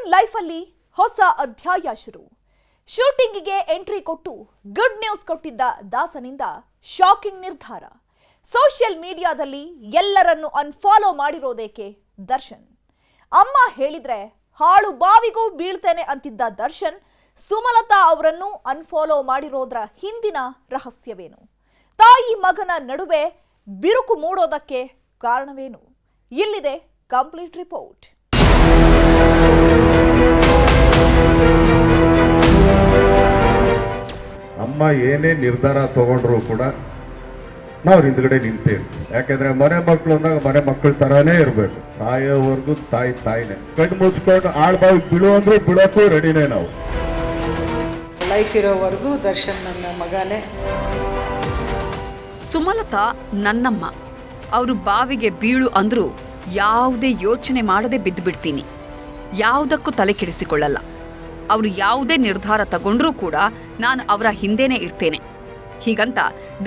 Darshan life ಅಲ್ಲಿ ಹೊಸ ಅಧ್ಯಾಯ ಶುರು. ಶೂಟಿಂಗಿಗೆ ಎಂಟ್ರಿ ಕೊಟ್ಟು ಗುಡ್ ನ್ಯೂಸ್ ಕೊಟ್ಟಿದ್ದ ದಾಸನಿಂದ ಶಾಕಿಂಗ್ ನಿರ್ಧಾರ. ಸೋಷಿಯಲ್ ಮೀಡಿಯಾದಲ್ಲಿ ಎಲ್ಲರನ್ನು ಅನ್ಫಾಲೋ ಮಾಡಿರೋದೇಕೆ ದರ್ಶನ್? ಅಮ್ಮ ಹೇಳಿದ್ರೆ ಹಾಳು ಬಾವಿಗೂ ಬೀಳ್ತೇನೆ ಅಂತಿದ್ದ ದರ್ಶನ್ ಸುಮಲತಾ ಅವರನ್ನು ಅನ್ಫಾಲೋ ಮಾಡಿರೋದ್ರ ಹಿಂದಿನ ರಹಸ್ಯವೇನು? ತಾಯಿ ಮಗನ ನಡುವೆ ಬಿರುಕು ಮೂಡೋದಕ್ಕೆ ಕಾರಣವೇನು? ಇಲ್ಲಿದೆ ಕಂಪ್ಲೀಟ್ ರಿಪೋರ್ಟ್. ಅಮ್ಮ ಏನೇ ನಿರ್ಧಾರ ತಗೊಂಡ್ರು ಕೂಡ ನಾವು ಹಿಂದ್ಗಡೆ ನಿಂತೇವೆ. ಯಾಕೆಂದ್ರೆ ಮನೆ ಮಕ್ಕಳು ಅಂದಾಗ ಮನೆ ಮಕ್ಕಳ ತರಾನೇ ಇರ್ಬೇಕು. ತಾಯಿಯವರೆಗೂ ತಾಯಿನೇ. ಕಣ್ಣು ಮುಚ್ಕೊಂಡು ಆಳ್ಬಾವಿ ಬಿಡು ಅಂದ್ರೆ ಬಿಡೋಕ್ಕೂ ರೆಡಿನೇ ನಾವು. ಲೈಫ್ ಇರೋವರೆಗೂ ದರ್ಶನ್ ನನ್ನ ಮಗನೇ. ಸುಮಲತಾ ನನ್ನಮ್ಮ. ಅವರು ಬಾವಿಗೆ ಬೀಳು ಅಂದ್ರೂ ಯಾವುದೇ ಯೋಚನೆ ಮಾಡದೆ ಬಿದ್ದು ಬಿಡ್ತೀನಿ. ಯಾವುದಕ್ಕೂ ತಲೆ ಕೆಡಿಸಿಕೊಳ್ಳಲ್ಲ. ಅವರು ಯಾವುದೇ ನಿರ್ಧಾರ ತಗೊಂಡ್ರೂ ಕೂಡ ನಾನು ಅವರ ಹಿಂದೆನೇ ಇರ್ತೇನೆ. ಹೀಗಂತ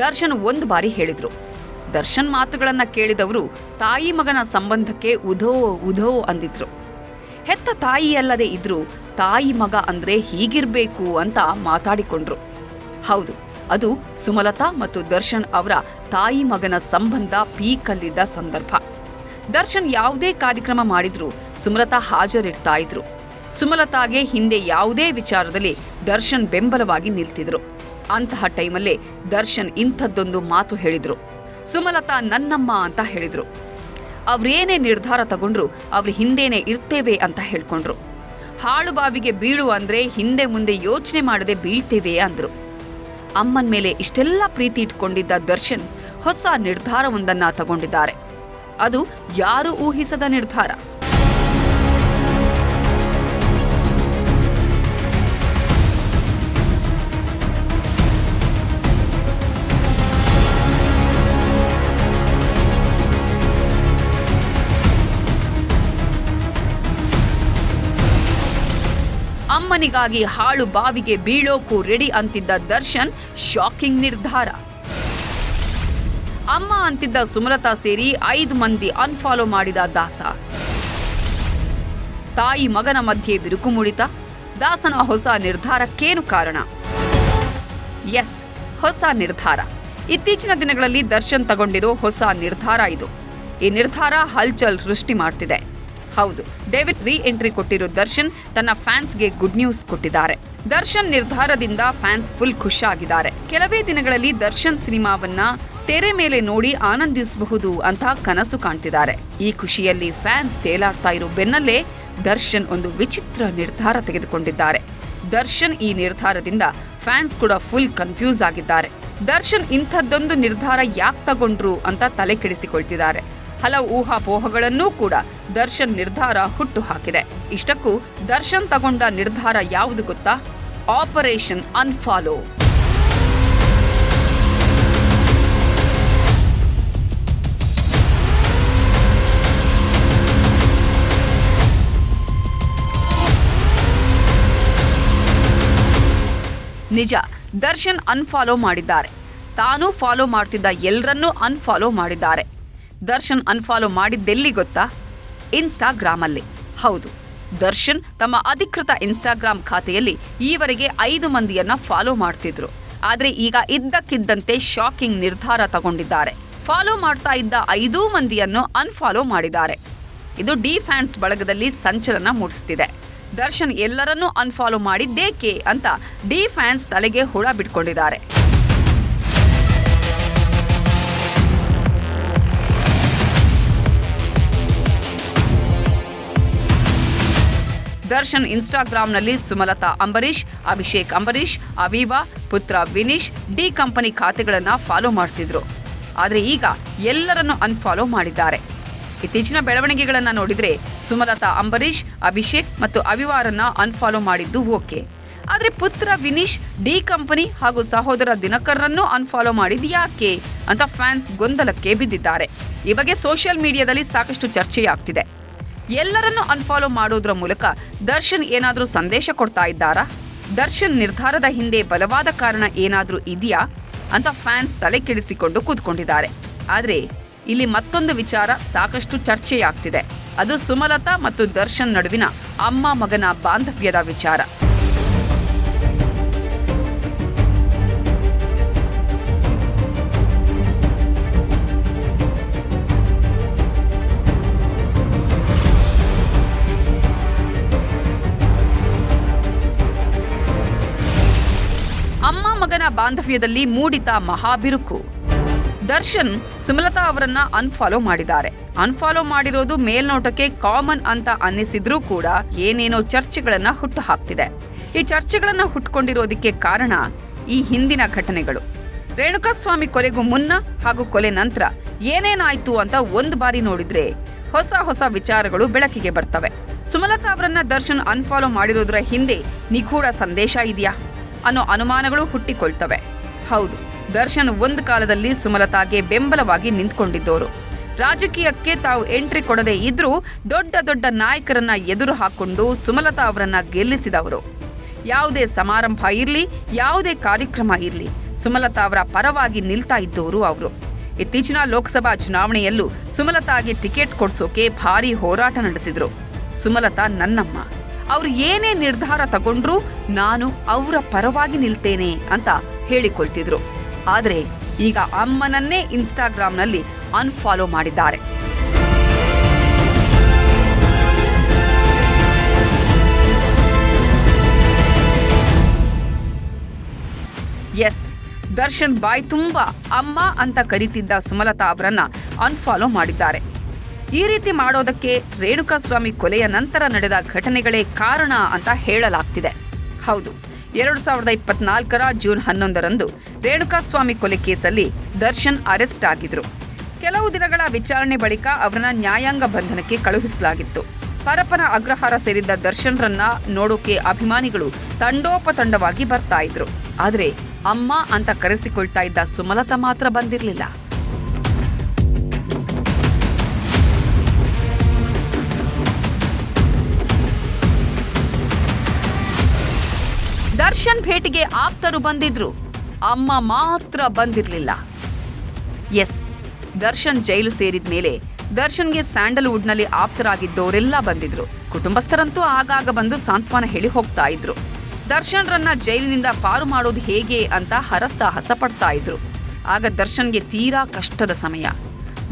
ದರ್ಶನ್ ಒಂದು ಬಾರಿ ಹೇಳಿದ್ರು. ದರ್ಶನ್ ಮಾತುಗಳನ್ನ ಕೇಳಿದವರು ತಾಯಿ ಮಗನ ಸಂಬಂಧಕ್ಕೆ ಉಧೋ ಅಂದಿದ್ರು. ಹೆತ್ತ ತಾಯಿಯಲ್ಲದೆ ಇದ್ರೂ ತಾಯಿ ಮಗ ಅಂದ್ರೆ ಹೀಗಿರ್ಬೇಕು ಅಂತ ಮಾತಾಡಿಕೊಂಡ್ರು. ಹೌದು, ಅದು ಸುಮಲತಾ ಮತ್ತು ದರ್ಶನ್ ಅವರ ತಾಯಿ ಮಗನ ಸಂಬಂಧ ಪೀಕಲ್ಲಿದ್ದ ಸಂದರ್ಭ. ದರ್ಶನ್ ಯಾವುದೇ ಕಾರ್ಯಕ್ರಮ ಮಾಡಿದ್ರೂ ಸುಮಲತಾ ಹಾಜರಿರ್ತಾ ಇದ್ರು. ಸುಮಲತಾಗೆ ಹಿಂದೆ ಯಾವುದೇ ವಿಚಾರದಲ್ಲಿ ದರ್ಶನ್ ಬೆಂಬಲವಾಗಿ ನಿಲ್ತಿದ್ರು. ಅಂತಹ ಟೈಮಲ್ಲೇ ದರ್ಶನ್ ಇಂಥದ್ದೊಂದು ಮಾತು ಹೇಳಿದ್ರು. ಸುಮಲತಾ ನನ್ನಮ್ಮ ಅಂತ ಹೇಳಿದ್ರು. ಅವ್ರೇನೇ ನಿರ್ಧಾರ ತಗೊಂಡ್ರು ಅವ್ರ ಹಿಂದೇನೆ ಇರ್ತೇವೆ ಅಂತ ಹೇಳ್ಕೊಂಡ್ರು. ಹಾಳು ಬಾವಿಗೆ ಬೀಳು ಅಂದ್ರೆ ಹಿಂದೆ ಮುಂದೆ ಯೋಚನೆ ಮಾಡದೆ ಬೀಳ್ತೇವೆ ಅಂದ್ರು. ಅಮ್ಮನ ಮೇಲೆ ಇಷ್ಟೆಲ್ಲ ಪ್ರೀತಿ ಇಟ್ಕೊಂಡಿದ್ದ ದರ್ಶನ್ ಹೊಸ ನಿರ್ಧಾರವೊಂದನ್ನ ತಗೊಂಡಿದ್ದಾರೆ. ಅದು ಯಾರು ಊಹಿಸದ ನಿರ್ಧಾರ. ಅಮ್ಮನಿಗಾಗಿ ಹಾಳು ಬಾವಿಗೆ ಬೀಳೋಕು ರೆಡಿ ಅಂತಿದ್ದ ದರ್ಶನ್ ಶಾಕಿಂಗ್ ನಿರ್ಧಾರ. ಅಮ್ಮ ಅಂತಿದ್ದ ಸುಮಲತಾ ಸೇರಿ 5 ಮಂದಿ ಅನ್ಫಾಲೋ ಮಾಡಿದ ದಾಸ. ತಾಯಿ ಮಗನ ಮಧ್ಯೆ ಬಿರುಕು ಮೂಡಿತ. ದಾಸನ ಹೊಸ ನಿರ್ಧಾರಕ್ಕೇನು ಕಾರಣ? ಎಸ್, ಹೊಸ ನಿರ್ಧಾರ. ಇತ್ತೀಚಿನ ದಿನಗಳಲ್ಲಿ ದರ್ಶನ್ ತಗೊಂಡಿರೋ ಹೊಸ ನಿರ್ಧಾರ ಇದು. ಈ ನಿರ್ಧಾರ ಹಲ್ಚಲ್ ಸೃಷ್ಟಿ ಮಾಡ್ತಿದೆ. ಹೌದು, ಡೇವಿಡ್ ಎಂಟ್ರಿ ಕೊಟ್ಟಿರೋ ದರ್ಶನ್ ತನ್ನ ಫ್ಯಾನ್ಸ್ಗೆ ಗುಡ್ ನ್ಯೂಸ್ ಕೊಟ್ಟಿದ್ದಾರೆ. ದರ್ಶನ್ ನಿರ್ಧಾರದಿಂದ ಫ್ಯಾನ್ಸ್ ಫುಲ್ ಖುಷಿಯಾಗಿದ್ದಾರೆ. ಕೆಲವೇ ದಿನಗಳಲ್ಲಿ ದರ್ಶನ್ ಸಿನಿಮಾವನ್ನ ತೆರೆ ಮೇಲೆ ನೋಡಿ ಆನಂದಿಸಬಹುದು ಅಂತ ಕನಸು ಕಾಣ್ತಿದ್ದಾರೆ. ಈ ಖುಷಿಯಲ್ಲಿ ಫ್ಯಾನ್ಸ್ ತೇಲಾಡ್ತಾ ಇರೋ ಬೆನ್ನಲ್ಲೇ ದರ್ಶನ್ ಒಂದು ವಿಚಿತ್ರ ನಿರ್ಧಾರ ತೆಗೆದುಕೊಂಡಿದ್ದಾರೆ. ದರ್ಶನ್ ಈ ನಿರ್ಧಾರದಿಂದ ಫ್ಯಾನ್ಸ್ ಕೂಡ ಫುಲ್ ಕನ್ಫ್ಯೂಸ್ ಆಗಿದ್ದಾರೆ. ದರ್ಶನ್ ಇಂಥದ್ದೊಂದು ನಿರ್ಧಾರ ಯಾಕೆ ತಗೊಂಡ್ರು ಅಂತ ತಲೆ ಕೆಡಿಸಿಕೊಳ್ತಿದ್ದಾರೆ. ಹಲವು ಊಹಾಪೋಹಗಳನ್ನೂ ಕೂಡ ದರ್ಶನ್ ನಿರ್ಧಾರ ಹುಟ್ಟು ಹಾಕಿದೆ. ಇಷ್ಟಕ್ಕೂ ದರ್ಶನ್ ತಗೊಂಡ ನಿರ್ಧಾರ ಯಾವುದು ಗೊತ್ತಾ? Operation unfollow. ನಿಜ, ದರ್ಶನ್ ಅನ್ಫಾಲೋ ಮಾಡಿದ್ದಾರೆ. ತಾನೂ ಫಾಲೋ ಮಾಡ್ತಿದ್ದ ಎಲ್ಲರನ್ನೂ ಅನ್ಫಾಲೋ ಮಾಡಿದ್ದಾರೆ. ದರ್ಶನ್ ಅನ್ಫಾಲೋ ಮಾಡಿದ್ದೆಲ್ಲಿ ಗೊತ್ತಾ? ಇನ್ಸ್ಟಾಗ್ರಾಮಲ್ಲಿ. ಹೌದು, ದರ್ಶನ್ ತಮ್ಮ ಅಧಿಕೃತ ಇನ್ಸ್ಟಾಗ್ರಾಮ್ ಖಾತೆಯಲ್ಲಿ ಈವರೆಗೆ 5 ಮಂದಿಯನ್ನ ಫಾಲೋ ಮಾಡ್ತಿದ್ರು. ಆದ್ರೆ ಈಗ ಇದ್ದಕ್ಕಿದ್ದಂತೆ ಶಾಕಿಂಗ್ ನಿರ್ಧಾರ ತಗೊಂಡಿದ್ದಾರೆ. ಫಾಲೋ ಮಾಡ್ತಾ ಇದ್ದ 5 ಮಂದಿಯನ್ನು ಅನ್ಫಾಲೋ ಮಾಡಿದ್ದಾರೆ. ಇದು ಡಿ ಫ್ಯಾನ್ಸ್ ಬಳಗದಲ್ಲಿ ಸಂಚಲನ ಮೂಡಿಸ್ತಿದೆ. ದರ್ಶನ್ ಎಲ್ಲರನ್ನೂ ಅನ್ಫಾಲೋ ಮಾಡಿದ್ದೇಕೆ ಅಂತ ಡಿ ಫ್ಯಾನ್ಸ್ ತಲೆಗೆ ಹುಳ ಬಿಟ್ಕೊಂಡಿದ್ದಾರೆ. ದರ್ಶನ್ ಇನ್ಸ್ಟಾಗ್ರಾಂನಲ್ಲಿ ಸುಮಲತಾ ಅಂಬರೀಶ್, ಅಭಿಷೇಕ್ ಅಂಬರೀಶ್, ಅವೀವಾ, ಪುತ್ರ ವಿನೀಶ್, ಡಿ ಕಂಪನಿ ಖಾತೆಗಳನ್ನ ಫಾಲೋ ಮಾಡ್ತಿದ್ರು. ಆದ್ರೆ ಈಗ ಎಲ್ಲರನ್ನು ಅನ್ಫಾಲೋ ಮಾಡಿದ್ದಾರೆ. ಇತ್ತೀಚಿನ ಬೆಳವಣಿಗೆಗಳನ್ನ ನೋಡಿದ್ರೆ ಸುಮಲತಾ ಅಂಬರೀಶ್, ಅಭಿಷೇಕ್ ಮತ್ತು ಅವಿವಾರನ್ನ ಅನ್ಫಾಲೋ ಮಾಡಿದ್ದು ಓಕೆ. ಆದ್ರೆ ಪುತ್ರ ವಿನೀಶ್, ಡಿ ಕಂಪನಿ ಹಾಗೂ ಸಹೋದರ ದಿನಕರ್ರನ್ನು ಅನ್ಫಾಲೋ ಮಾಡಿದ್ದು ಯಾಕೆ ಅಂತ ಫ್ಯಾನ್ಸ್ ಗೊಂದಲಕ್ಕೆ ಬಿದ್ದಿದ್ದಾರೆ. ಈ ಬಗ್ಗೆ ಸೋಷಿಯಲ್ ಮೀಡಿಯಾದಲ್ಲಿ ಸಾಕಷ್ಟು ಚರ್ಚೆಯಾಗ್ತಿದೆ. ಎಲ್ಲರನ್ನೂ ಅನ್ಫಾಲೋ ಮಾಡೋದ್ರ ಮೂಲಕ ದರ್ಶನ್ ಏನಾದ್ರೂ ಸಂದೇಶ ಕೊಡ್ತಾ ಇದ್ದಾರಾ? ದರ್ಶನ್ ನಿರ್ಧಾರದ ಹಿಂದೆ ಬಲವಾದ ಕಾರಣ ಏನಾದ್ರೂ ಇದೆಯಾ ಅಂತ ಫ್ಯಾನ್ಸ್ ತಲೆ ಕೆಡಿಸಿಕೊಂಡು ಕೂತ್ಕೊಂಡಿದ್ದಾರೆ. ಆದ್ರೆ ಇಲ್ಲಿ ಮತ್ತೊಂದು ವಿಚಾರ ಸಾಕಷ್ಟು ಚರ್ಚೆಯಾಗ್ತಿದೆ. ಅದು ಸುಮಲತಾ ಮತ್ತು ದರ್ಶನ್ ನಡುವಿನ ಅಮ್ಮ ಮಗನ ಬಾಂಧವ್ಯದ ವಿಚಾರ. ಅಮ್ಮ ಮಗನ ಬಾಂಧವ್ಯದಲ್ಲಿ ಮೂಡಿತ ಮಹಾಬಿರುಕು. ದರ್ಶನ್ ಸುಮಲತಾ ಅವರನ್ನ ಅನ್ಫಾಲೋ ಮಾಡಿದ್ದಾರೆ. ಅನ್ಫಾಲೋ ಮಾಡಿರೋದು ಮೇಲ್ನೋಟಕ್ಕೆ ಕಾಮನ್ ಅಂತ ಅನ್ನಿಸಿದ್ರೂ ಕೂಡ ಏನೇನೋ ಚರ್ಚೆಗಳನ್ನ ಹುಟ್ಟು ಹಾಕ್ತಿದೆ. ಈ ಚರ್ಚೆಗಳನ್ನ ಹುಟ್ಟುಕೊಂಡಿರೋದಕ್ಕೆ ಕಾರಣ ಈ ಹಿಂದಿನ ಘಟನೆಗಳು. ರೇಣುಕಾಸ್ವಾಮಿ ಕೊಲೆಗೂ ಮುನ್ನ ಹಾಗೂ ಕೊಲೆ ನಂತರ ಏನೇನಾಯ್ತು ಅಂತ ಒಂದು ಬಾರಿ ನೋಡಿದ್ರೆ ಹೊಸ ಹೊಸ ವಿಚಾರಗಳು ಬೆಳಕಿಗೆ ಬರ್ತವೆ. ಸುಮಲತಾ ಅವರನ್ನ ದರ್ಶನ್ ಅನ್ಫಾಲೋ ಮಾಡಿರೋದ್ರ ಹಿಂದೆ ನಿಗೂಢ ಸಂದೇಶ ಇದೆಯಾ ಅನ್ನೋ ಅನುಮಾನಗಳು ಹುಟ್ಟಿಕೊಳ್ತವೆ. ಹೌದು, ದರ್ಶನ್ ಒಂದು ಕಾಲದಲ್ಲಿ ಸುಮಲತಾಗೆ ಬೆಂಬಲವಾಗಿ ನಿಂತ್ಕೊಂಡಿದ್ದವರು. ರಾಜಕೀಯಕ್ಕೆ ತಾವು ಎಂಟ್ರಿ ಕೊಡದೇ ಇದ್ರೂ ದೊಡ್ಡ ದೊಡ್ಡ ನಾಯಕರನ್ನ ಎದುರು ಹಾಕೊಂಡು ಸುಮಲತಾ ಅವರನ್ನ ಗೆಲ್ಲಿಸಿದವರು. ಯಾವುದೇ ಸಮಾರಂಭ ಇರ್ಲಿ, ಯಾವುದೇ ಕಾರ್ಯಕ್ರಮ ಇರ್ಲಿ, ಸುಮಲತಾ ಅವರ ಪರವಾಗಿ ನಿಲ್ತಾ ಇದ್ದವರು ಅವರು. ಇತ್ತೀಚಿನ ಲೋಕಸಭಾ ಚುನಾವಣೆಯಲ್ಲೂ ಸುಮಲತಾಗೆ ಟಿಕೆಟ್ ಕೊಡ್ಸೋಕೆ ಭಾರೀ ಹೋರಾಟ ನಡೆಸಿದ್ರು. ಸುಮಲತಾ ನನ್ನಮ್ಮ, ಅವ್ರು ಏನೇ ನಿರ್ಧಾರ ತಗೊಂಡ್ರೂ ನಾನು ಅವರ ಪರವಾಗಿ ನಿಲ್ತೇನೆ ಅಂತ ಹೇಳಿಕೊಳ್ತಿದ್ರು. ಆದ್ರೆ ಈಗ ಅಮ್ಮನನ್ನೇ ಇನ್ಸ್ಟಾಗ್ರಾಂನಲ್ಲಿ ಅನ್ಫಾಲೋ ಮಾಡಿದ್ದಾರೆ. ಎಸ್, ದರ್ಶನ್ ಬಾಯ್ ತುಂಬಾ ಅಮ್ಮ ಅಂತ ಕರೀತಿದ್ದ ಸುಮಲತಾ ಅವರನ್ನ ಅನ್ಫಾಲೋ ಮಾಡಿದ್ದಾರೆ. ಈ ರೀತಿ ಮಾಡೋದಕ್ಕೆ ರೇಣುಕಾಸ್ವಾಮಿ ಕೊಲೆಯ ನಂತರ ನಡೆದ ಘಟನೆಗಳೇ ಕಾರಣ ಅಂತ ಹೇಳಲಾಗ್ತಿದೆ. ಹೌದು, 2024ರ ಜೂನ್ 11ರಂದು ರೇಣುಕಾಸ್ವಾಮಿ ಕೊಲೆ ಕೇಸಲ್ಲಿ ದರ್ಶನ್ ಅರೆಸ್ಟ್ ಆಗಿದ್ರು. ಕೆಲವು ದಿನಗಳ ವಿಚಾರಣೆ ಬಳಿಕ ಅವರನ್ನ ನ್ಯಾಯಾಂಗ ಬಂಧನಕ್ಕೆ ಕಳುಹಿಸಲಾಗಿತ್ತು. ಪರಪ್ಪನ ಅಗ್ರಹಾರ ಸೇರಿದ್ದ ದರ್ಶನ್ರನ್ನ ನೋಡೋಕೆ ಅಭಿಮಾನಿಗಳು ತಂಡೋಪತಂಡವಾಗಿ ಬರ್ತಾ ಇದ್ರು. ಆದ್ರೆ ಅಮ್ಮ ಅಂತ ಕರೆಸಿಕೊಳ್ತಾ ಇದ್ದ ಸುಮಲತಾ ಮಾತ್ರ ಬಂದಿರಲಿಲ್ಲ. ದರ್ಶನ್ ಭೇಟಿಗೆ ಆಪ್ತರು ಬಂದಿದ್ರು, ಅಮ್ಮ ಮಾತ್ರ ಬಂದಿರಲಿಲ್ಲ. ಎಸ್, ದರ್ಶನ್ ಜೈಲು ಸೇರಿದ ಮೇಲೆ ದರ್ಶನ್ಗೆ ಸ್ಯಾಂಡಲ್ವುಡ್ನಲ್ಲಿ ಆಪ್ತರಾಗಿದ್ದವರೆಲ್ಲ ಬಂದಿದ್ರು. ಕುಟುಂಬಸ್ಥರಂತೂ ಆಗಾಗ ಬಂದು ಸಾಂತ್ವನ ಹೇಳಿ ಹೋಗ್ತಾ ಇದ್ರು. ದರ್ಶನ್ರನ್ನ ಜೈಲಿನಿಂದ ಪಾರು ಮಾಡೋದು ಹೇಗೆ ಅಂತ ಹರಸಾಹಸ ಪಡ್ತಾ ಇದ್ರು. ಆಗ ದರ್ಶನ್ಗೆ ತೀರಾ ಕಷ್ಟದ ಸಮಯ.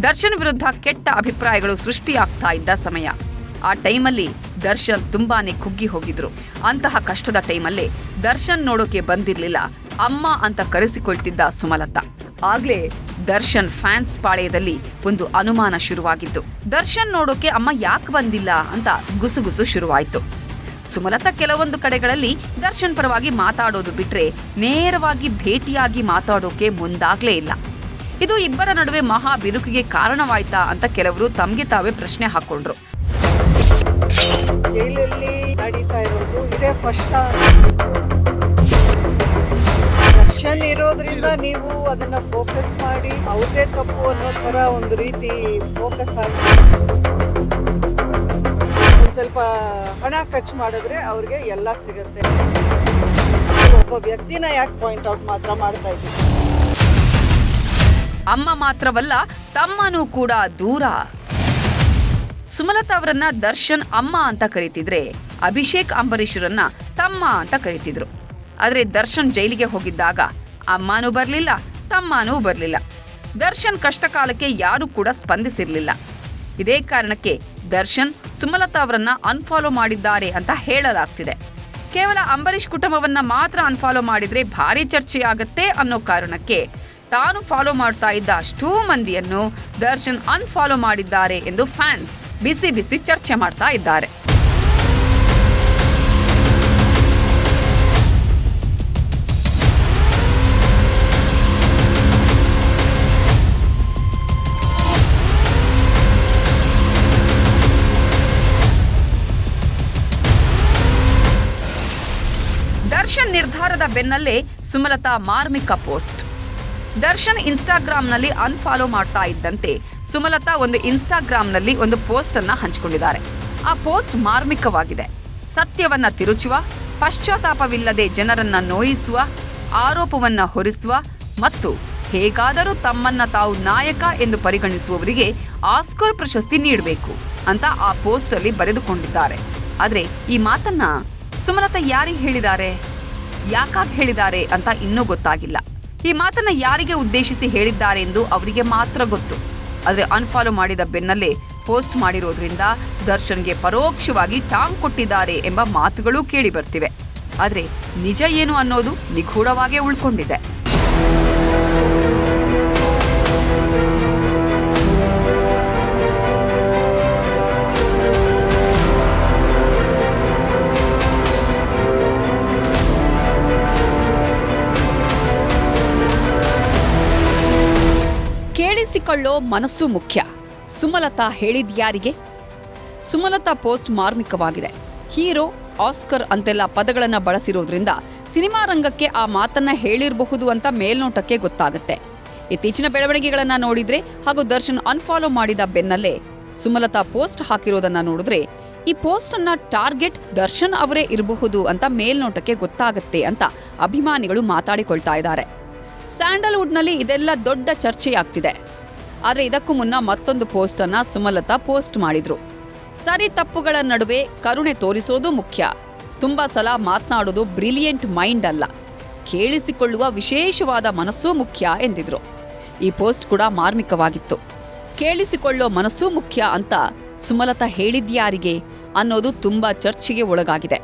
ದರ್ಶನ್ ವಿರುದ್ಧ ಕೆಟ್ಟ ಅಭಿಪ್ರಾಯಗಳು ಸೃಷ್ಟಿಯಾಗ್ತಾ ಇದ್ದ ಸಮಯ. ಆ ಟೈಮಲ್ಲಿ ದರ್ಶನ್ ತುಂಬಾನೇ ಕುಗ್ಗಿ ಹೋಗಿದ್ರು. ಅಂತಹ ಕಷ್ಟದ ಟೈಮಲ್ಲೇ ದರ್ಶನ್ ನೋಡೋಕೆ ಬಂದಿರ್ಲಿಲ್ಲ ಅಮ್ಮ ಅಂತ ಕರೆಸಿಕೊಳ್ತಿದ್ದ ಸುಮಲತಾ. ಆಗ್ಲೇ ದರ್ಶನ್ ಫ್ಯಾನ್ಸ್ ಪಾಳೆಯದಲ್ಲಿ ಒಂದು ಅನುಮಾನ ಶುರುವಾಗಿತ್ತು. ದರ್ಶನ್ ನೋಡೋಕೆ ಅಮ್ಮ ಯಾಕೆ ಬಂದಿಲ್ಲ ಅಂತ ಗುಸುಗುಸು ಶುರುವಾಯ್ತು. ಸುಮಲತಾ ಕೆಲವೊಂದು ಕಡೆಗಳಲ್ಲಿ ದರ್ಶನ್ ಪರವಾಗಿ ಮಾತಾಡೋದು ಬಿಟ್ರೆ ನೇರವಾಗಿ ಭೇಟಿಯಾಗಿ ಮಾತಾಡೋಕೆ ಮುಂದಾಗ್ಲೇ ಇಲ್ಲ. ಇದು ಇಬ್ಬರ ನಡುವೆ ಮಹಾ ಬಿರುಕಿಗೆ ಕಾರಣವಾಯ್ತಾ ಅಂತ ಕೆಲವರು ತಮ್ಗೆ ತಾವೇ ಪ್ರಶ್ನೆ ಹಾಕೊಂಡ್ರು. ಜೈಲಲ್ಲಿ ನಡೀತಾ ಇರೋದು ಇದೇ ಫಸ್ಟ್. ದರ್ಶನ್ ಇರೋದ್ರಿಂದ ನೀವು ಅದನ್ನ ಫೋಕಸ್ ಮಾಡಿ ಅವ್ರದೇ ತಪ್ಪು ಅನ್ನೋ ತರ ಒಂದು ರೀತಿ ಫೋಕಸ್ ಆಗಿ ಒಂದ್ ಸ್ವಲ್ಪ ಹಣ ಖರ್ಚು ಮಾಡಿದ್ರೆ ಅವ್ರಿಗೆ ಎಲ್ಲ ಸಿಗುತ್ತೆ. ಒಬ್ಬ ವ್ಯಕ್ತಿನ ಯಾಕೆ ಪಾಯಿಂಟ್ ಔಟ್ ಮಾತ್ರ ಮಾಡ್ತಾ ಇದ್ದೀವಿ. ಅಮ್ಮ ಮಾತ್ರವಲ್ಲ, ತಮ್ಮನೂ ಕೂಡ ದೂರ. ಸುಮಲತಾ ಅವರನ್ನ ದರ್ಶನ್ ಅಮ್ಮ ಅಂತ ಕರೀತಿದ್ರೆ ಅಭಿಷೇಕ್ ಅಂಬರೀಶ್ರನ್ನ ತಮ್ಮ ಅಂತ ಕರೀತಿದ್ರು. ಆದ್ರೆ ದರ್ಶನ್ ಜೈಲಿಗೆ ಹೋಗಿದ್ದಾಗ ಅಮ್ಮನೂ ಬರ್ಲಿಲ್ಲ, ತಮ್ಮನೂ ಬರ್ಲಿಲ್ಲ. ದರ್ಶನ್ ಕಷ್ಟ ಕಾಲಕ್ಕೆ ಯಾರೂ ಕೂಡ ಸ್ಪಂದಿಸಿರ್ಲಿಲ್ಲ. ಇದೇ ಕಾರಣಕ್ಕೆ ದರ್ಶನ್ ಸುಮಲತಾ ಅವರನ್ನ ಅನ್ಫಾಲೋ ಮಾಡಿದ್ದಾರೆ ಅಂತ ಹೇಳಲಾಗ್ತಿದೆ. ಕೇವಲ ಅಂಬರೀಶ್ ಕುಟುಂಬವನ್ನ ಮಾತ್ರ ಅನ್ಫಾಲೋ ಮಾಡಿದ್ರೆ ಭಾರಿ ಚರ್ಚೆಯಾಗತ್ತೆ ಅನ್ನೋ ಕಾರಣಕ್ಕೆ ತಾನು ಫಾಲೋ ಮಾಡ್ತಾ ಇದ್ದ ಅಷ್ಟೂ ಮಂದಿಯನ್ನು ದರ್ಶನ್ ಅನ್ಫಾಲೋ ಮಾಡಿದ್ದಾರೆ ಎಂದು ಫ್ಯಾನ್ಸ್ ಬಿಸಿ ಬಿಸಿ ಚರ್ಚೆ ಮಾಡ್ತಾ ಇದ್ದಾರೆ. ದರ್ಶನ್ ನಿರ್ಧಾರದ ಬೆನ್ನಲ್ಲೇ ಸುಮಲತಾ ಮಾರ್ಮಿಕ ಪೋಸ್ಟ್. ದರ್ಶನ್ ಇನ್ಸ್ಟಾಗ್ರಾಂನಲ್ಲಿ ಅನ್ಫಾಲೋ ಮಾಡ್ತಾ ಇದ್ದಂತೆ ಸುಮಲತಾ ಒಂದು ಇನ್ಸ್ಟಾಗ್ರಾಂನಲ್ಲಿ ಒಂದು ಪೋಸ್ಟ್ ಅನ್ನ ಹಂಚಿಕೊಂಡಿದ್ದಾರೆ. ಆ ಪೋಸ್ಟ್ ಮಾರ್ಮಿಕವಾಗಿದೆ. ಸತ್ಯವನ್ನ ತಿರುಚುವ, ಪಶ್ಚಾತ್ತಾಪವಿಲ್ಲದೆ ಜನರನ್ನ ನೋಯಿಸುವ, ಆರೋಪವನ್ನ ಹೊರಿಸುವ ಮತ್ತು ಹೇಗಾದರೂ ತಮ್ಮನ್ನ ತಾವು ನಾಯಕ ಎಂದು ಪರಿಗಣಿಸುವವರಿಗೆ ಆಸ್ಕರ್ ಪ್ರಶಸ್ತಿ ನೀಡಬೇಕು ಅಂತ ಆ ಪೋಸ್ಟ್ ಅಲ್ಲಿ ಬರೆದುಕೊಂಡಿದ್ದಾರೆ. ಆದ್ರೆ ಈ ಮಾತನ್ನ ಸುಮಲತಾ ಯಾರಿಗೆ ಹೇಳಿದ್ದಾರೆ, ಯಾಕಾಗಿ ಹೇಳಿದ್ದಾರೆ ಅಂತ ಇನ್ನೂ ಗೊತ್ತಾಗಿಲ್ಲ. ಈ ಮಾತನ್ನ ಯಾರಿಗೆ ಉದ್ದೇಶಿಸಿ ಹೇಳಿದ್ದಾರೆ ಎಂದು ಅವರಿಗೆ ಮಾತ್ರ ಗೊತ್ತು. ಆದ್ರೆ ಅನ್ಫಾಲೋ ಮಾಡಿದ ಬೆನ್ನಲ್ಲೇ ಪೋಸ್ಟ್ ಮಾಡಿರೋದ್ರಿಂದ ದರ್ಶನ್ಗೆ ಪರೋಕ್ಷವಾಗಿ ಟಾಂಗ್ ಕೊಟ್ಟಿದ್ದಾರೆ ಎಂಬ ಮಾತುಗಳು ಕೇಳಿ ಬರ್ತಿವೆ. ಆದ್ರೆ ನಿಜ ಏನು ಅನ್ನೋದು ನಿಗೂಢವಾಗೇ ಉಳ್ಕೊಂಡಿದೆ. ಕೇಳಿಸಿಕೊಳ್ಳೋ ಮನಸ್ಸು ಮುಖ್ಯ. ಸುಮಲತಾ ಹೇಳಿದ್ಯಾರಿಗೆ? ಸುಮಲತಾ ಪೋಸ್ಟ್ ಮಾರ್ಮಿಕವಾಗಿದೆ. ಹೀರೋ, ಆಸ್ಕರ್ ಅಂತೆಲ್ಲ ಪದಗಳನ್ನು ಬಳಸಿರೋದ್ರಿಂದ ಸಿನಿಮಾ ರಂಗಕ್ಕೆ ಆ ಮಾತನ್ನ ಹೇಳಿರಬಹುದು ಅಂತ ಮೇಲ್ನೋಟಕ್ಕೆ ಗೊತ್ತಾಗುತ್ತೆ. ಇತ್ತೀಚಿನ ಬೆಳವಣಿಗೆಗಳನ್ನ ನೋಡಿದ್ರೆ ಹಾಗೂ ದರ್ಶನ್ ಅನ್ಫಾಲೋ ಮಾಡಿದ ಬೆನ್ನಲ್ಲೇ ಸುಮಲತಾ ಪೋಸ್ಟ್ ಹಾಕಿರೋದನ್ನ ನೋಡಿದ್ರೆ ಈ ಪೋಸ್ಟ್ ಅನ್ನ ಟಾರ್ಗೆಟ್ ದರ್ಶನ್ ಅವರೇ ಇರಬಹುದು ಅಂತ ಮೇಲ್ನೋಟಕ್ಕೆ ಗೊತ್ತಾಗುತ್ತೆ ಅಂತ ಅಭಿಮಾನಿಗಳು ಮಾತಾಡಿಕೊಳ್ತಾ ಇದ್ದಾರೆ. ಸ್ಯಾಂಡಲ್ವುಡ್ನಲ್ಲಿ ಇದೆಲ್ಲ ದೊಡ್ಡ ಚರ್ಚೆಯಾಗ್ತಿದೆ. ಆದರೆ ಇದಕ್ಕೂ ಮುನ್ನ ಮತ್ತೊಂದು ಪೋಸ್ಟ್ ಅನ್ನ ಸುಮಲತಾ ಪೋಸ್ಟ್ ಮಾಡಿದ್ರು. ಸರಿ ತಪ್ಪುಗಳ ನಡುವೆ ಕರುಣೆ ತೋರಿಸೋದು ಮುಖ್ಯ. ತುಂಬಾ ಸಲ ಮಾತನಾಡೋದು ಬ್ರಿಲಿಯಂಟ್ ಮೈಂಡ್ ಅಲ್ಲ, ಕೇಳಿಸಿಕೊಳ್ಳುವ ವಿಶೇಷವಾದ ಮನಸ್ಸು ಮುಖ್ಯ ಎಂದಿದ್ರು. ಈ ಪೋಸ್ಟ್ ಕೂಡ ಮಾರ್ಮಿಕವಾಗಿತ್ತು. ಕೇಳಿಸಿಕೊಳ್ಳೋ ಮನಸ್ಸು ಮುಖ್ಯ ಅಂತ ಸುಮಲತಾ ಹೇಳಿದ್ಯಾರಿಗೆ ಅನ್ನೋದು ತುಂಬಾ ಚರ್ಚೆಗೆ ಒಳಗಾಗಿದೆ.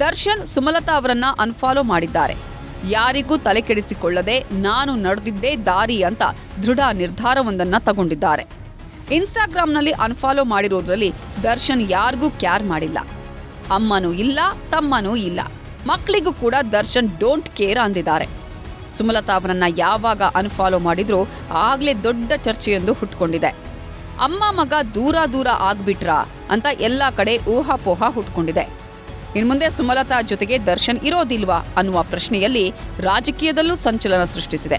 ದರ್ಶನ್ ಸುಮಲತಾ ಅವರನ್ನ ಅನ್ಫಾಲೋ ಮಾಡಿದ್ದಾರೆ. ಯಾರಿಗೂ ತಲೆ ಕೆಡಿಸಿಕೊಳ್ಳದೆ ನಾನು ನಡೆದಿದ್ದೇ ದಾರಿ ಅಂತ ದೃಢ ನಿರ್ಧಾರವೊಂದನ್ನ ತಗೊಂಡಿದ್ದಾರೆ. ಇನ್ಸ್ಟಾಗ್ರಾಂನಲ್ಲಿ ಅನ್ಫಾಲೋ ಮಾಡಿರೋದ್ರಲ್ಲಿ ದರ್ಶನ್ ಯಾರಿಗೂ ಕ್ಯಾರ್ ಮಾಡಿಲ್ಲ. ಅಮ್ಮನೂ ಇಲ್ಲ, ತಮ್ಮನೂ ಇಲ್ಲ, ಮಕ್ಕಳಿಗೂ ಕೂಡ ದರ್ಶನ್ ಡೋಂಟ್ ಕೇರ್ ಅಂದಿದ್ದಾರೆ. ಸುಮಲತಾ ಅವರನ್ನ ಯಾವಾಗ ಅನ್ಫಾಲೋ ಮಾಡಿದ್ರೋ ಆಗ್ಲೇ ದೊಡ್ಡ ಚರ್ಚೆಯೊಂದು ಹುಟ್ಕೊಂಡಿದೆ. ಅಮ್ಮ ಮಗ ದೂರ ದೂರ ಆಗ್ಬಿಟ್ರಾ ಅಂತ ಎಲ್ಲಾ ಕಡೆ ಊಹಾಪೋಹ ಹುಟ್ಕೊಂಡಿದೆ. ಇನ್ಮುಂದೆ ಸುಮಲತಾ ಜೊತೆಗೆ ದರ್ಶನ್ ಇರೋದಿಲ್ವಾ ಅನ್ನುವ ಪ್ರಶ್ನೆಯಲ್ಲಿ ರಾಜಕೀಯದಲ್ಲೂ ಸಂಚಲನ ಸೃಷ್ಟಿಸಿದೆ.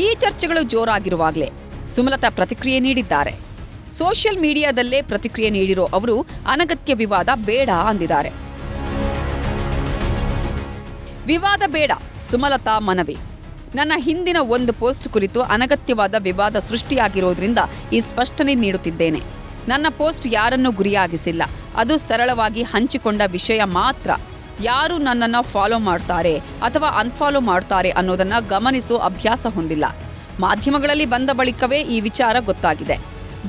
ಈ ಚರ್ಚೆಗಳು ಜೋರಾಗಿರುವಾಗಲೇ ಸುಮಲತಾ ಪ್ರತಿಕ್ರಿಯೆ ನೀಡಿದ್ದಾರೆ. ಸೋಷಿಯಲ್ ಮೀಡಿಯಾದಲ್ಲೇ ಪ್ರತಿಕ್ರಿಯೆ ನೀಡಿರೋ ಅವರು ಅನಗತ್ಯ ವಿವಾದ ಬೇಡ ಅಂದಿದ್ದಾರೆ. ವಿವಾದ ಬೇಡ, ಸುಮಲತಾ ಮನವಿ. ನನ್ನ ಹಿಂದಿನ ಒಂದು ಪೋಸ್ಟ್ ಕುರಿತು ಅನಗತ್ಯವಾದ ವಿವಾದ ಸೃಷ್ಟಿಯಾಗಿರೋದ್ರಿಂದ ಈ ಸ್ಪಷ್ಟನೆ ನೀಡುತ್ತಿದ್ದೇನೆ. ನನ್ನ ಪೋಸ್ಟ್ ಯಾರನ್ನೂ ಗುರಿಯಾಗಿಸಿಲ್ಲ. ಅದು ಸರಳವಾಗಿ ಹಂಚಿಕೊಂಡ ವಿಷಯ ಮಾತ್ರ. ಯಾರು ನನ್ನನ್ನು ಫಾಲೋ ಮಾಡ್ತಾರೆ ಅಥವಾ ಅನ್ಫಾಲೋ ಮಾಡ್ತಾರೆ ಅನ್ನೋದನ್ನ ಗಮನಿಸೋ ಅಭ್ಯಾಸ ಹೊಂದಿಲ್ಲ. ಮಾಧ್ಯಮಗಳಲ್ಲಿ ಬಂದ ಬಳಿಕವೇ ಈ ವಿಚಾರ ಗೊತ್ತಾಗಿದೆ.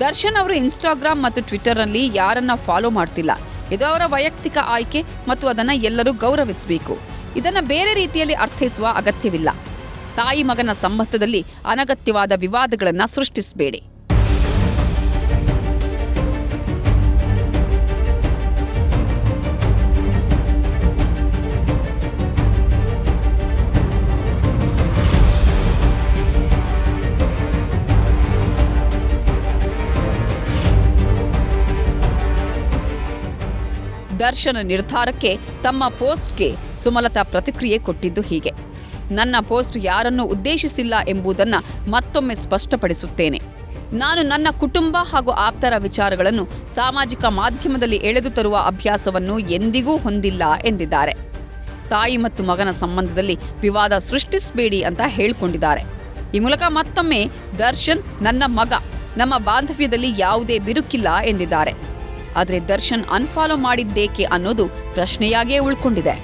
ದರ್ಶನ್ ಅವರು ಇನ್ಸ್ಟಾಗ್ರಾಮ್ ಮತ್ತು ಟ್ವಿಟರ್ನಲ್ಲಿ ಯಾರನ್ನ ಫಾಲೋ ಮಾಡ್ತಿಲ್ಲ. ಇದು ಅವರ ವೈಯಕ್ತಿಕ ಆಯ್ಕೆ ಮತ್ತು ಅದನ್ನ ಎಲ್ಲರೂ ಗೌರವಿಸಬೇಕು. ಇದನ್ನ ಬೇರೆ ರೀತಿಯಲ್ಲಿ ಅರ್ಥೈಸುವ ಅಗತ್ಯವಿಲ್ಲ. ತಾಯಿ ಮಗನ ಸಂಬಂಧದಲ್ಲಿ ಅನಗತ್ಯವಾದ ವಿವಾದಗಳನ್ನ ಸೃಷ್ಟಿಸಬೇಡಿ. ದರ್ಶನ ನಿರ್ಧಾರಕ್ಕೆ ತಮ್ಮ ಪೋಸ್ಟ್ಗೆ ಸುಮಲತಾ ಪ್ರತಿಕ್ರಿಯೆ ಕೊಟ್ಟಿದ್ದು ಹೀಗೆ: ನನ್ನ ಪೋಸ್ಟ್ ಯಾರನ್ನೂ ಉದ್ದೇಶಿಸಿಲ್ಲ ಎಂಬುದನ್ನು ಮತ್ತೊಮ್ಮೆ ಸ್ಪಷ್ಟಪಡಿಸುತ್ತೇನೆ. ನಾನು ನನ್ನ ಕುಟುಂಬ ಹಾಗೂ ಆಪ್ತರ ವಿಚಾರಗಳನ್ನು ಸಾಮಾಜಿಕ ಮಾಧ್ಯಮದಲ್ಲಿ ಎಳೆದು ತರುವ ಅಭ್ಯಾಸವನ್ನು ಎಂದಿಗೂ ಹೊಂದಿಲ್ಲ ಎಂದಿದ್ದಾರೆ. ತಾಯಿ ಮತ್ತು ಮಗನ ಸಂಬಂಧದಲ್ಲಿ ವಿವಾದ ಸೃಷ್ಟಿಸಬೇಡಿ ಅಂತ ಹೇಳಿಕೊಂಡಿದ್ದಾರೆ. ಈ ಮೂಲಕ ಮತ್ತೊಮ್ಮೆ ದರ್ಶನ್ ನನ್ನ ಮಗ, ನಮ್ಮ ಬಾಂಧವ್ಯದಲ್ಲಿ ಯಾವುದೇ ಬಿರುಕಿಲ್ಲ ಎಂದಿದ್ದಾರೆ. ಆದರೆ ದರ್ಶನ್ ಅನ್ಫಾಲೋ ಮಾಡಿದ್ದೇಕೆ ಅನ್ನೋದು ಪ್ರಶ್ನೆಯಾಗೇ ಉಳ್ಕೊಂಡಿದೆ.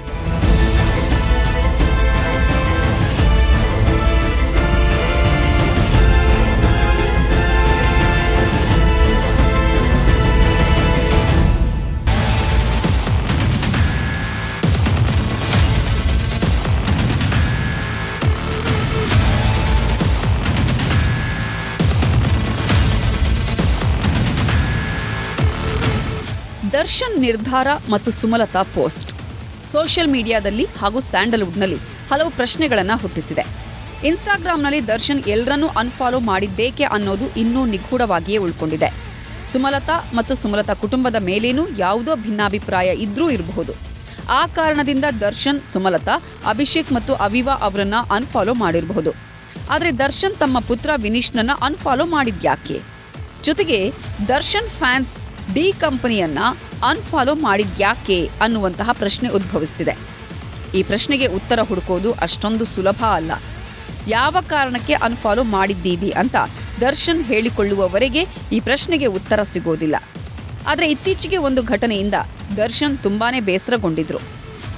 ದರ್ಶನ್ ನಿರ್ಧಾರ ಮತ್ತು ಸುಮಲತಾ ಪೋಸ್ಟ್ ಸೋಷಿಯಲ್ ಮೀಡಿಯಾದಲ್ಲಿ ಹಾಗೂ ಸ್ಯಾಂಡಲ್ವುಡ್ನಲ್ಲಿ ಹಲವು ಪ್ರಶ್ನೆಗಳನ್ನು ಹುಟ್ಟಿಸಿದೆ. ಇನ್ಸ್ಟಾಗ್ರಾಂನಲ್ಲಿ ದರ್ಶನ್ ಎಲ್ಲರನ್ನೂ ಅನ್ಫಾಲೋ ಮಾಡಿದ್ದೇಕೆ ಅನ್ನೋದು ಇನ್ನೂ ನಿಗೂಢವಾಗಿಯೇ ಉಳ್ಕೊಂಡಿದೆ. ಸುಮಲತಾ ಮತ್ತು ಸುಮಲತಾ ಕುಟುಂಬದ ಮೇಲೇನೂ ಯಾವುದೋ ಭಿನ್ನಾಭಿಪ್ರಾಯ ಇದ್ರೂ ಇರಬಹುದು. ಆ ಕಾರಣದಿಂದ ದರ್ಶನ್, ಸುಮಲತಾ, ಅಭಿಷೇಕ್ ಮತ್ತು ಅವಿವಾ ಅವರನ್ನ ಅನ್ಫಾಲೋ ಮಾಡಿರಬಹುದು. ಆದರೆ ದರ್ಶನ್ ತಮ್ಮ ಪುತ್ರ ವಿನೀಶ್ನನ್ನ ಅನ್ಫಾಲೋ ಮಾಡಿದ್ಯಾಕೆ? ಜೊತೆಗೆ ದರ್ಶನ್ ಫ್ಯಾನ್ಸ್ ಡಿ ಕಂಪನಿಯನ್ನ ಅನ್ಫಾಲೋ ಮಾಡಿದ್ಯಾಕೆ ಅನ್ನುವಂತಹ ಪ್ರಶ್ನೆ ಉದ್ಭವಿಸ್ತಿದೆ. ಈ ಪ್ರಶ್ನೆಗೆ ಉತ್ತರ ಹುಡುಕೋದು ಅಷ್ಟೊಂದು ಸುಲಭ ಅಲ್ಲ. ಯಾವ ಕಾರಣಕ್ಕೆ ಅನ್ಫಾಲೋ ಮಾಡಿದ್ದೀವಿ ಅಂತ ದರ್ಶನ್ ಹೇಳಿಕೊಳ್ಳುವವರೆಗೆ ಈ ಪ್ರಶ್ನೆಗೆ ಉತ್ತರ ಸಿಗೋದಿಲ್ಲ. ಆದರೆ ಇತ್ತೀಚೆಗೆ ಒಂದು ಘಟನೆಯಿಂದ ದರ್ಶನ್ ತುಂಬಾನೇ ಬೇಸರಗೊಂಡಿದ್ರು.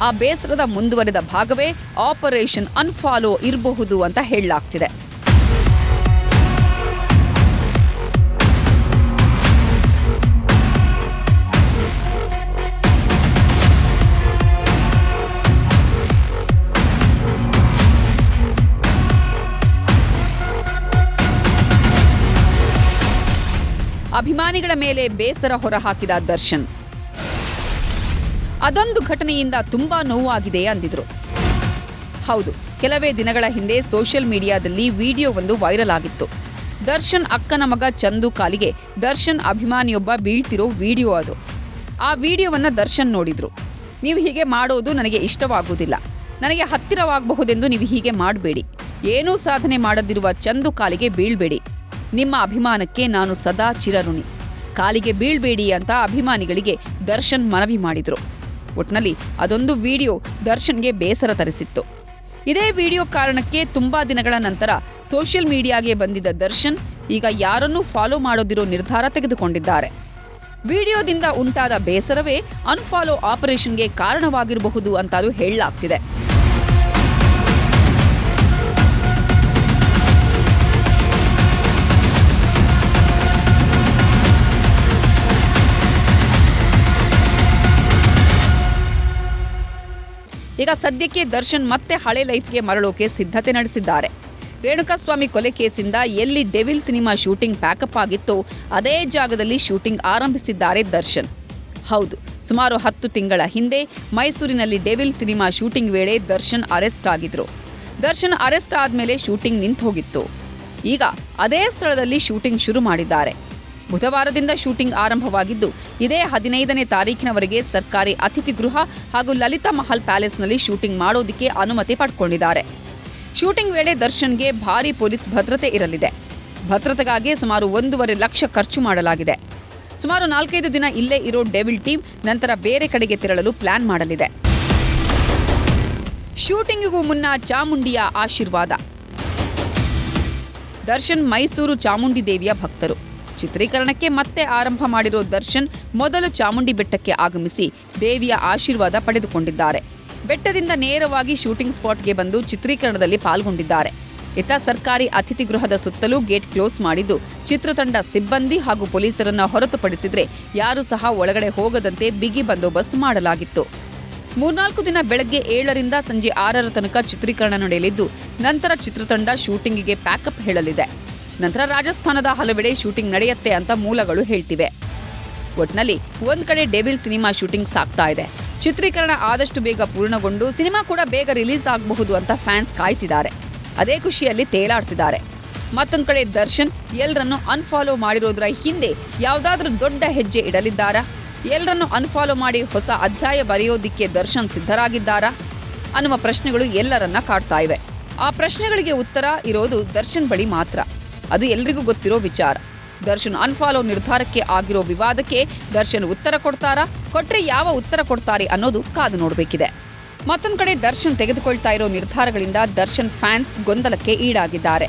ಆ ಬೇಸರದ ಮುಂದುವರೆದ ಭಾಗವೇ ಆಪರೇಷನ್ ಅನ್ಫಾಲೋ ಇರಬಹುದು ಅಂತ ಹೇಳಲಾಗ್ತಿದೆ. ಅಭಿಮಾನಿಗಳ ಮೇಲೆ ಬೇಸರ ಹೊರಹಾಕಿದ ದರ್ಶನ್ ಅದೊಂದು ಘಟನೆಯಿಂದ ತುಂಬಾ ನೋವಾಗಿದೆ ಅಂದಿದ್ರು. ಹೌದು, ಕೆಲವೇ ದಿನಗಳ ಹಿಂದೆ ಸೋಷಿಯಲ್ ಮೀಡಿಯಾದಲ್ಲಿ ವಿಡಿಯೋ ಒಂದು ವೈರಲ್ ಆಗಿತ್ತು. ದರ್ಶನ್ ಅಕ್ಕನ ಮಗ ಚಂದು ಕಾಲಿಗೆ ದರ್ಶನ್ ಅಭಿಮಾನಿಯೊಬ್ಬ ಬೀಳ್ತಿರೋ ವಿಡಿಯೋ ಅದು. ಆ ವಿಡಿಯೋವನ್ನ ದರ್ಶನ್ ನೋಡಿದ್ರು. ನೀವು ಹೀಗೆ ಮಾಡೋದು ನನಗೆ ಇಷ್ಟವಾಗುವುದಿಲ್ಲ, ನನಗೆ ಹತ್ತಿರವಾಗಬಹುದೆಂದು ನೀವು ಹೀಗೆ ಮಾಡಬೇಡಿ, ಏನೂ ಸಾಧನೆ ಮಾಡದಿರುವ ಚಂದು ಕಾಲಿಗೆ ಬೀಳ್ಬೇಡಿ, ನಿಮ್ಮ ಅಭಿಮಾನಕ್ಕೆ ನಾನು ಸದಾ ಚಿರಋಣಿ, ಕಾಲಿಗೆ ಬೀಳ್ಬೇಡಿ ಅಂತ ಅಭಿಮಾನಿಗಳಿಗೆ ದರ್ಶನ್ ಮನವಿ ಮಾಡಿದ್ರು. ಒಟ್ನಲ್ಲಿ ಅದೊಂದು ವಿಡಿಯೋ ದರ್ಶನ್ಗೆ ಬೇಸರ ತರಿಸಿತ್ತು. ಇದೇ ವಿಡಿಯೋ ಕಾರಣಕ್ಕೆ ತುಂಬಾ ದಿನಗಳ ನಂತರ ಸೋಷಿಯಲ್ ಮೀಡಿಯಾಗೆ ಬಂದಿದ್ದ ದರ್ಶನ್ ಈಗ ಯಾರನ್ನೂ ಫಾಲೋ ಮಾಡೋದಿರೋ ನಿರ್ಧಾರ ತೆಗೆದುಕೊಂಡಿದ್ದಾರೆ. ವಿಡಿಯೋದಿಂದ ಉಂಟಾದ ಬೇಸರವೇ ಅನ್ಫಾಲೋ ಆಪರೇಷನ್ಗೆ ಕಾರಣವಾಗಿರಬಹುದು ಅಂತಲೂ ಹೇಳಲಾಗ್ತಿದೆ. ಈಗ ಸದ್ಯಕ್ಕೆ ದರ್ಶನ್ ಮತ್ತೆ ಹಳೆ ಲೈಫ್ಗೆ ಮರಳೋಕೆ ಸಿದ್ಧತೆ ನಡೆಸಿದ್ದಾರೆ. ರೇಣುಕಾಸ್ವಾಮಿ ಕೊಲೆ ಕೇಸಿಂದ ಎಲ್ಲಿ ಡೆವಿಲ್ ಸಿನಿಮಾ ಶೂಟಿಂಗ್ ಪ್ಯಾಕಪ್ ಆಗಿತ್ತೋ ಅದೇ ಜಾಗದಲ್ಲಿ ಶೂಟಿಂಗ್ ಆರಂಭಿಸಿದ್ದಾರೆ ದರ್ಶನ್. ಹೌದು, ಸುಮಾರು 10 ತಿಂಗಳ ಹಿಂದೆ ಮೈಸೂರಿನಲ್ಲಿ ಡೆವಿಲ್ ಸಿನಿಮಾ ಶೂಟಿಂಗ್ ವೇಳೆ ದರ್ಶನ್ ಅರೆಸ್ಟ್ ಆಗಿದ್ರು. ದರ್ಶನ್ ಅರೆಸ್ಟ್ ಆದ್ಮೇಲೆ ಶೂಟಿಂಗ್ ನಿಂತು ಹೋಗಿತ್ತು. ಈಗ ಅದೇ ಸ್ಥಳದಲ್ಲಿ ಶೂಟಿಂಗ್ ಶುರು ಮಾಡಿದ್ದಾರೆ. ಬುಧವಾರದಿಂದ ಶೂಟಿಂಗ್ ಆರಂಭವಾಗಿದ್ದು ಇದೇ 15ನೇ ತಾರೀಕಿನವರೆಗೆ ಸರ್ಕಾರಿ ಅತಿಥಿ ಗೃಹ ಹಾಗೂ ಲಲಿತಾ ಮಹಲ್ ಪ್ಯಾಲೇಸ್ನಲ್ಲಿ ಶೂಟಿಂಗ್ ಮಾಡೋದಕ್ಕೆ ಅನುಮತಿ ಪಡ್ಕೊಂಡಿದ್ದಾರೆ. ಶೂಟಿಂಗ್ ವೇಳೆ ದರ್ಶನ್ಗೆ ಭಾರೀ ಪೊಲೀಸ್ ಭದ್ರತೆ ಇರಲಿದೆ. ಭದ್ರತೆಗಾಗಿ ಸುಮಾರು 1.5 ಲಕ್ಷ ಖರ್ಚು ಮಾಡಲಾಗಿದೆ. ಸುಮಾರು 4-5 ದಿನ ಇಲ್ಲೇ ಇರೋ ಡೆವಿಲ್ ಟೀಮ್ ನಂತರ ಬೇರೆ ಕಡೆಗೆ ತೆರಳಲು ಪ್ಲಾನ್ ಮಾಡಲಿದೆ. ಶೂಟಿಂಗಿಗೂ ಮುನ್ನ ಚಾಮುಂಡಿಯ ಆಶೀರ್ವಾದ. ದರ್ಶನ್ ಮೈಸೂರು ಚಾಮುಂಡಿ ದೇವಿಯ ಭಕ್ತರು. ಚಿತ್ರೀಕರಣಕ್ಕೆ ಮತ್ತೆ ಆರಂಭ ಮಾಡಿರೋ ದರ್ಶನ್ ಮೊದಲು ಚಾಮುಂಡಿ ಬೆಟ್ಟಕ್ಕೆ ಆಗಮಿಸಿ ದೇವಿಯ ಆಶೀರ್ವಾದ ಪಡೆದುಕೊಂಡಿದ್ದಾರೆ. ಬೆಟ್ಟದಿಂದ ನೇರವಾಗಿ ಶೂಟಿಂಗ್ ಸ್ಪಾಟ್ಗೆ ಬಂದು ಚಿತ್ರೀಕರಣದಲ್ಲಿ ಪಾಲ್ಗೊಂಡಿದ್ದಾರೆ. ಇತ್ತ ಸರ್ಕಾರಿ ಅತಿಥಿ ಗೃಹದ ಸುತ್ತಲೂ ಗೇಟ್ ಕ್ಲೋಸ್ ಮಾಡಿದ್ದು ಚಿತ್ರತಂಡ ಸಿಬ್ಬಂದಿ ಹಾಗೂ ಪೊಲೀಸರನ್ನ ಹೊರತುಪಡಿಸಿದ್ರೆ ಯಾರೂ ಸಹ ಒಳಗಡೆ ಹೋಗದಂತೆ ಬಿಗಿ ಬಂದೋಬಸ್ತ್ ಮಾಡಲಾಗಿತ್ತು. 3-4 ದಿನ ಬೆಳಗ್ಗೆ 7ರಿಂದ ಸಂಜೆ 6ರ ತನಕ ಚಿತ್ರೀಕರಣ ನಡೆಯಲಿದ್ದು ನಂತರ ಚಿತ್ರತಂಡ ಶೂಟಿಂಗಿಗೆ ಪ್ಯಾಕಪ್ ಹೇಳಲಿದೆ. ನಂತರ ರಾಜಸ್ಥಾನದ ಹಲವೆಡೆ ಶೂಟಿಂಗ್ ನಡೆಯುತ್ತೆ ಅಂತ ಮೂಲಗಳು ಹೇಳ್ತಿವೆ. ಒಟ್ನಲ್ಲಿ ಒಂದ್ ಕಡೆ ಡೆವಿಲ್ ಸಿನಿಮಾ ಶೂಟಿಂಗ್ ಸಾಗ್ತಾ ಇದೆ. ಚಿತ್ರೀಕರಣ ಆದಷ್ಟು ಬೇಗ ಪೂರ್ಣಗೊಂಡು ಸಿನಿಮಾ ಕೂಡ ಬೇಗ ರಿಲೀಸ್ ಆಗಬಹುದು ಅಂತ ಫ್ಯಾನ್ಸ್ ಕಾಯ್ತಿದ್ದಾರೆ. ಅದೇ ಖುಷಿಯಲ್ಲಿ ತೇಲಾಡ್ತಿದ್ದಾರೆ. ಮತ್ತೊಂದು ಕಡೆ ದರ್ಶನ್ ಎಲ್ಲರನ್ನು ಅನ್ಫಾಲೋ ಮಾಡಿರೋದ್ರ ಹಿಂದೆ ಯಾವುದಾದ್ರೂ ದೊಡ್ಡ ಹೆಜ್ಜೆ ಇಡಲಿದ್ದಾರಾ? ಎಲ್ಲರನ್ನು ಅನ್ಫಾಲೋ ಮಾಡಿ ಹೊಸ ಅಧ್ಯಾಯ ಬರೆಯೋದಿಕ್ಕೆ ದರ್ಶನ್ ಸಿದ್ಧರಾಗಿದ್ದಾರಾ ಅನ್ನುವ ಪ್ರಶ್ನೆಗಳು ಎಲ್ಲರನ್ನ ಕಾಡ್ತಾ ಇವೆ. ಆ ಪ್ರಶ್ನೆಗಳಿಗೆ ಉತ್ತರ ಇರೋದು ದರ್ಶನ್ ಬಳಿ ಮಾತ್ರ. ಅದು ಎಲ್ರಿಗೂ ಗೊತ್ತಿರೋ ವಿಚಾರ. ದರ್ಶನ್ ಅನ್ಫಾಲೋ ನಿರ್ಧಾರಕ್ಕೆ ಆಗಿರೋ ವಿವಾದಕ್ಕೆ ದರ್ಶನ್ ಉತ್ತರ ಕೊಡ್ತಾರಾ? ಕೊಟ್ರೆ ಯಾವ ಉತ್ತರ ಕೊಡ್ತಾರೆ ಅನ್ನೋದು ಕಾದು ನೋಡಬೇಕಿದೆ. ಮತ್ತೊಂದು ಕಡೆ ದರ್ಶನ್ ತೆಗೆದುಕೊಳ್ತಾ ಇರೋ ನಿರ್ಧಾರಗಳಿಂದ ದರ್ಶನ್ ಫ್ಯಾನ್ಸ್ ಗೊಂದಲಕ್ಕೆ ಈಡಾಗಿದ್ದಾರೆ.